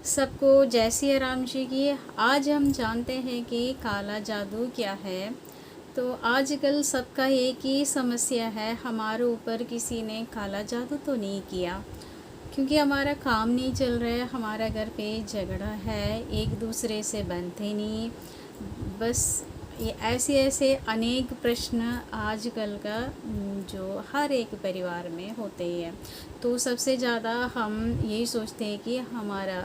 सबको जय सिया राम जी की। आज हम जानते हैं कि काला जादू क्या है। तो आजकल सबका एक ही समस्या है, हमारे ऊपर किसी ने काला जादू तो नहीं किया, क्योंकि हमारा काम नहीं चल रहा है, हमारा घर पे झगड़ा है, एक दूसरे से बनते नहीं। बस ये ऐसे ऐसे अनेक प्रश्न आजकल का जो हर एक परिवार में होते ही है। तो सबसे ज़्यादा हम यही सोचते हैं कि हमारा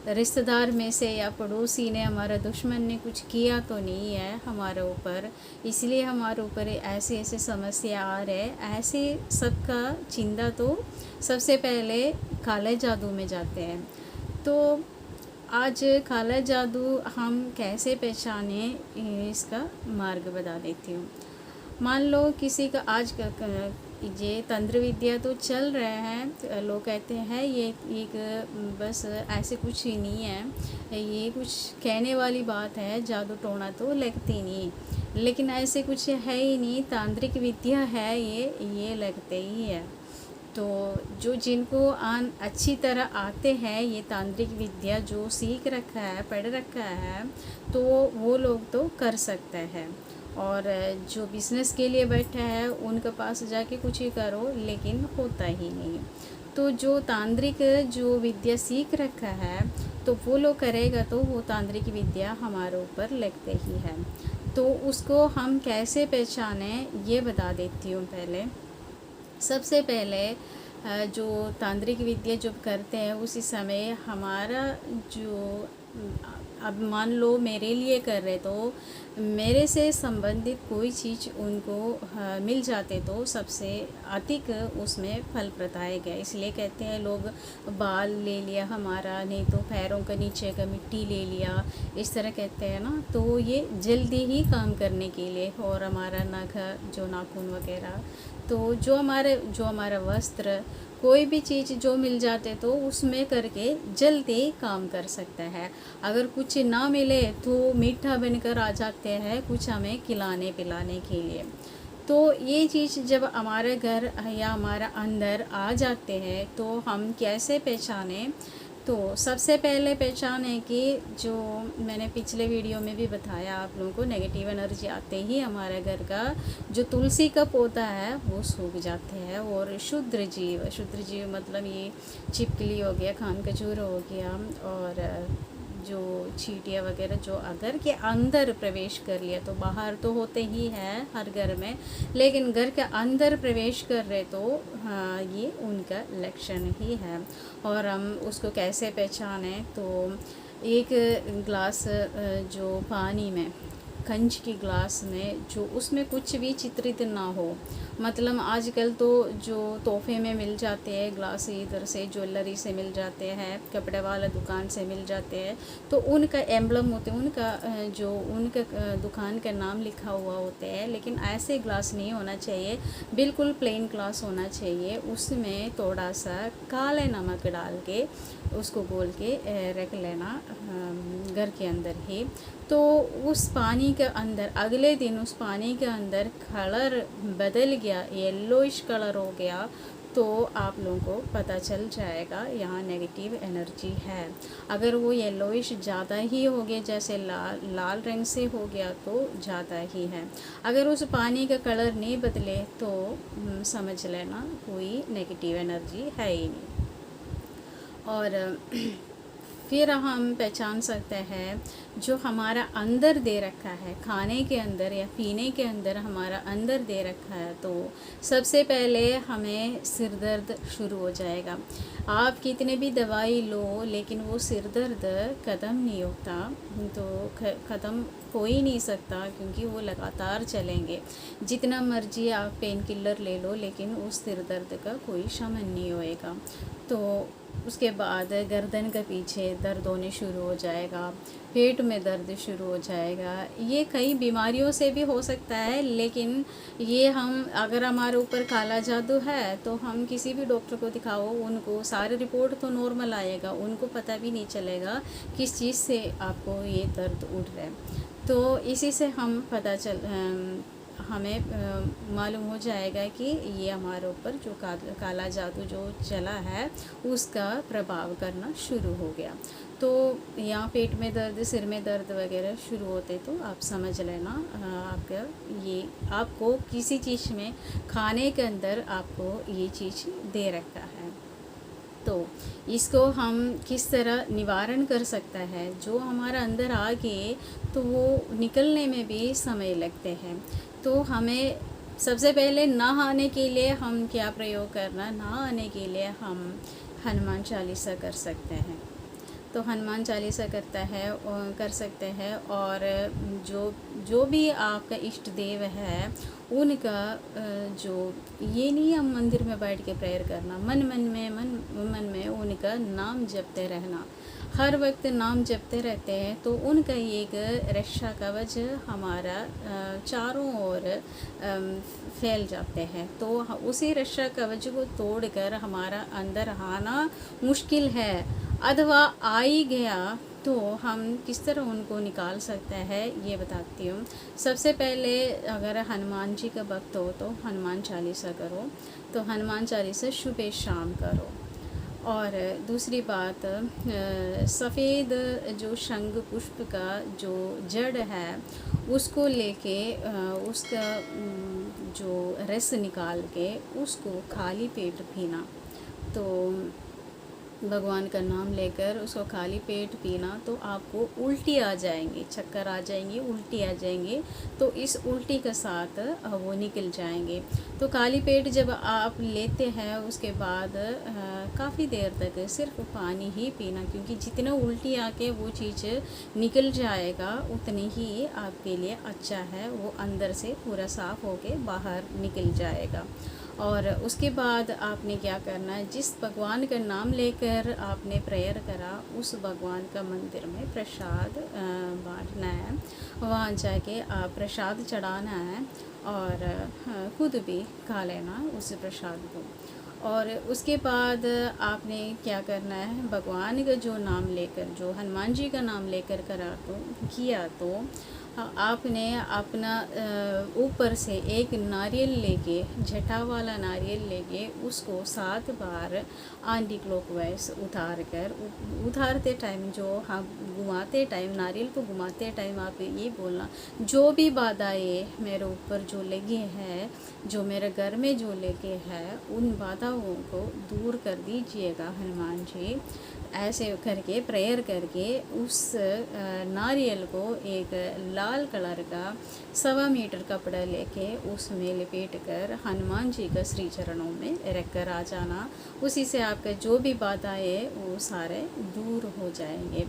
रिश्तेदार में से या पड़ोसी ने, हमारा दुश्मन ने कुछ किया तो नहीं है हमारे ऊपर, इसलिए हमारे ऊपर ऐसे ऐसे समस्या आ रहे। ऐसे सबका चिंता तो सबसे पहले काले जादू में जाते हैं। तो आज काला जादू हम कैसे पहचाने, इसका मार्ग बता देती हूँ। मान लो किसी का आज का ये तंत्र विद्या तो चल रहे हैं, लोग कहते हैं ये एक बस ऐसे कुछ ही नहीं है, ये कुछ कहने वाली बात है, जादू टोना तो लगती नहीं, लेकिन ऐसे कुछ है ही नहीं, तांत्रिक विद्या है ये लगते ही है। तो जो जिनको अच्छी तरह आते हैं ये तांत्रिक विद्या, जो सीख रखा है, पढ़ रखा है, तो वो लोग तो कर सकते हैं। और जो बिज़नेस के लिए बैठा है उनके पास जाके कुछ ही करो, लेकिन होता ही नहीं। तो जो तांत्रिक जो विद्या सीख रखा है तो वो लोग करेगा तो वो तांत्रिक विद्या हमारे ऊपर लगते ही है। तो उसको हम कैसे पहचाने ये बता देती हूँ। पहले सबसे पहले जो तांत्रिक विद्या जब करते हैं उसी समय हमारा जो अब मान लो मेरे लिए कर रहे, तो मेरे से संबंधित कोई चीज़ उनको मिल जाते तो सबसे अधिक उसमें फल प्रदायक है। इसलिए कहते हैं लोग, बाल ले लिया हमारा, नहीं तो पैरों के नीचे का मिट्टी ले लिया, इस तरह कहते हैं ना, तो ये जल्दी ही काम करने के लिए। और हमारा नख, जो नाखून वगैरह, तो जो हमारा वस्त्र, कोई भी चीज़ जो मिल जाते तो उसमें करके जल्दी काम कर सकता है। अगर कुछ ना मिले तो मीठा बनकर आ जाते हैं कुछ हमें खिलाने पिलाने के लिए। तो ये चीज़ जब हमारे घर या हमारा अंदर आ जाते हैं तो हम कैसे पहचाने। तो सबसे पहले पहचान है कि जो मैंने पिछले वीडियो में भी बताया आप लोगों को, नेगेटिव एनर्जी आते ही हमारे घर का जो तुलसी का पौधा है वो सूख जाते हैं। और शुद्र जीव मतलब ये छिपकली हो गया, खान खजूर हो गया, और जो चींटियाँ वगैरह जो घर के अंदर प्रवेश कर लिया, तो बाहर तो होते ही हैं हर घर में, लेकिन घर के अंदर प्रवेश कर रहे तो हाँ, ये उनका लक्षण ही है। और हम उसको कैसे पहचाने, तो एक ग्लास जो पानी में, कंच की ग्लास में, जो उसमें कुछ भी चित्रित ना हो, मतलब आजकल तो जो तोहफे में मिल जाते हैं ग्लास, इधर से ज्वेलरी से मिल जाते हैं, कपड़े वाला दुकान से मिल जाते हैं, तो उनका एम्बलम होते हैं, उनका जो उनका दुकान का नाम लिखा हुआ होते हैं। लेकिन ऐसे ग्लास नहीं होना चाहिए, बिल्कुल प्लेन ग्लास होना चाहिए। उसमें थोड़ा सा काले नमक डाल के उसको घोल के रख लेना घर के अंदर ही। तो उस पानी के अंदर अगले दिन उस पानी के अंदर कलर बदल गया, येलोइश कलर हो गया, तो आप लोगों को पता चल जाएगा यहाँ नेगेटिव एनर्जी है। अगर वो येलोइश ज़्यादा ही हो गया, जैसे लाल रंग से हो गया, तो ज़्यादा ही है। अगर उस पानी का कलर नहीं बदले तो समझ लेना कोई नेगेटिव एनर्जी है ही नहीं। और फिर हम पहचान सकते हैं जो हमारा अंदर दे रखा है, खाने के अंदर या पीने के अंदर हमारा अंदर दे रखा है, तो सबसे पहले हमें सिर दर्द शुरू हो जाएगा। आप कितने भी दवाई लो, लेकिन वो सिर दर्द ख़त्म नहीं होता, तो ख़त्म हो ही नहीं सकता, क्योंकि वो लगातार चलेंगे। जितना मर्जी आप पेन किलर ले लो, लेकिन उस सिर दर्द का कोई शमन नहीं होएगा। तो उसके बाद गर्दन के पीछे दर्द होने शुरू हो जाएगा, पेट में दर्द शुरू हो जाएगा। ये कई बीमारियों से भी हो सकता है, लेकिन ये हम अगर हमारे ऊपर काला जादू है तो हम किसी भी डॉक्टर को दिखाओ, उनको सारे रिपोर्ट तो नॉर्मल आएगा, उनको पता भी नहीं चलेगा किस चीज़ से आपको ये दर्द उठ रहा है। तो इसी से हम हमें मालूम हो जाएगा कि ये हमारे ऊपर जो काला जादू जो चला है उसका प्रभाव करना शुरू हो गया। तो यहाँ पेट में दर्द, सिर में दर्द वगैरह शुरू होते तो आप समझ लेना आपका ये आपको किसी चीज़ में खाने के अंदर आपको ये चीज़ दे रखा है। तो इसको हम किस तरह निवारण कर सकता है, जो हमारा अंदर आ गए तो वो निकलने में भी समय लगते हैं। तो हमें सबसे पहले नहाने के लिए हम क्या प्रयोग करना, नहाने के लिए हम हनुमान चालीसा कर सकते हैं। तो हनुमान चालीसा कर सकते हैं। और जो जो भी आपका इष्ट देव है उनका जो ये नहीं हम मंदिर में बैठ के प्रेयर करना, मन में उनका नाम जपते रहना, हर वक्त नाम जपते रहते हैं तो उनका एक रक्षा कवच हमारा चारों ओर फैल जाते हैं। तो उसी रक्षा कवच को तोड़कर हमारा अंदर आना मुश्किल है, अथवा आ ही गया तो हम किस तरह उनको निकाल सकते हैं ये बताती हूँ। सबसे पहले अगर हनुमान जी का भक्त हो तो हनुमान चालीसा करो, तो हनुमान चालीसा सुबह शाम करो। और दूसरी बात, सफ़ेद जो शंख पुष्प का जो जड़ है उसको लेके उसका जो रस निकाल के उसको खाली पेट पीना। तो भगवान का नाम लेकर उसको खाली पेट पीना तो आपको उल्टी आ जाएंगी, चक्कर आ जाएंगी, उल्टी आ जाएंगे। तो इस उल्टी के साथ वो निकल जाएंगे। तो खाली पेट जब आप लेते हैं उसके बाद काफ़ी देर तक सिर्फ पानी ही पीना, क्योंकि जितना उल्टी आके वो चीज़ निकल जाएगा उतनी ही आपके लिए अच्छा है, वो अंदर से पूरा साफ़ होके बाहर निकल जाएगा। और उसके बाद आपने क्या करना है, जिस भगवान का नाम लेकर आपने प्रेयर करा उस भगवान का मंदिर में प्रसाद बांटना है, वहाँ जाके आप प्रसाद चढ़ाना है और खुद भी खा लेना उस प्रसाद को। और उसके बाद आपने क्या करना है, भगवान का जो नाम लेकर, जो हनुमान जी का नाम लेकर किया तो आपने अपना ऊपर से एक नारियल लेके, झटा वाला नारियल लेके उसको 7 बार एंटी क्लॉकवाइज उतारते टाइम, जो हम घुमाते टाइम, नारियल को घुमाते टाइम आप ये बोलना, जो भी बाधाएं मेरे ऊपर जो लगी है, जो मेरे घर में जो लगे है, उन बाधाओं को दूर कर दीजिएगा हनुमान जी। ऐसे करके प्रेयर करके उस नारियल को एक लाल कलर का 1.25 मीटर कपड़ा लेके उसमें लपेट कर हनुमान जी का श्री चरणों में रख कर आ जाना। उसी से आपका जो भी बाधाएं वो सारे दूर हो जाएंगे।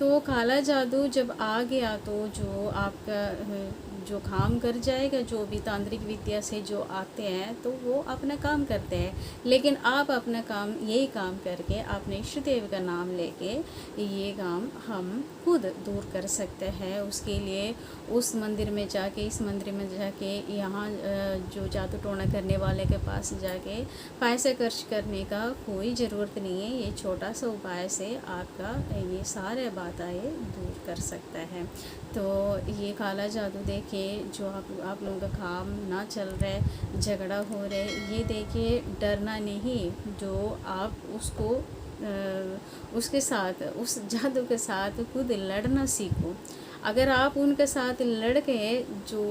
तो काला जादू जब आ गया तो जो आपका जो काम कर जाएगा, जो भी तांत्रिक विद्या से जो आते हैं तो वो अपना काम करते हैं, लेकिन आप अपना काम यही काम करके अपने इष्ट देव का नाम लेके ये काम हम खुद दूर कर सकते हैं। उसके लिए उस मंदिर में जाके, इस मंदिर में जाके, यहाँ जो जादू टोना करने वाले के पास जाके पैसे खर्च करने का कोई ज़रूरत नहीं है। ये छोटा सा उपाय से आपका ये सारे बाधाएं दूर कर सकता है। तो ये काला जादू देखिए, जो आप लोगों का काम ना चल रहे, झगड़ा हो रहे, ये देखिए डरना नहीं, जो आप उसको उसके साथ, उस जादू के साथ खुद लड़ना सीखो। अगर आप उनके साथ लड़ के जो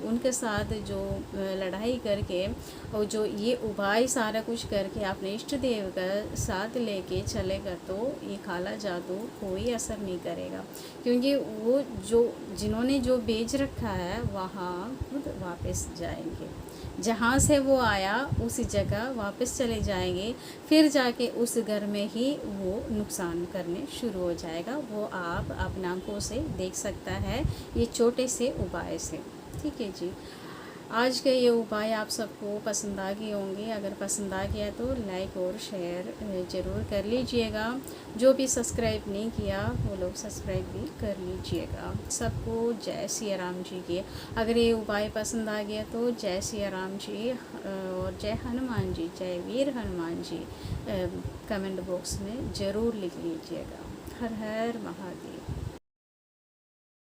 उनके साथ जो लड़ाई करके और जो ये उपाय सारा कुछ करके अपने इष्ट देव का साथ लेके चलेगा तो ये काला जादू कोई असर नहीं करेगा, क्योंकि वो जो जिन्होंने जो बेच रखा है वहाँ खुद वापस जाएंगे, जहाँ से वो आया उसी जगह वापस चले जाएंगे, फिर जाके उस घर में ही वो नुकसान करने शुरू हो जाएगा। वो आप अपने आंखों से देख सकता है ये छोटे से उपाय से। ठीक है जी, आज के ये उपाय आप सबको पसंद आ गए होंगे। अगर पसंद आ गया तो लाइक और शेयर ज़रूर कर लीजिएगा। जो भी सब्सक्राइब नहीं किया वो लोग सब्सक्राइब भी कर लीजिएगा। सबको जय सिया राम जी की। अगर ये उपाय पसंद आ गया तो जय सिया राम जी और जय हनुमान जी, जय वीर हनुमान जी कमेंट बॉक्स में ज़रूर लिख लीजिएगा। हर हर महादेव।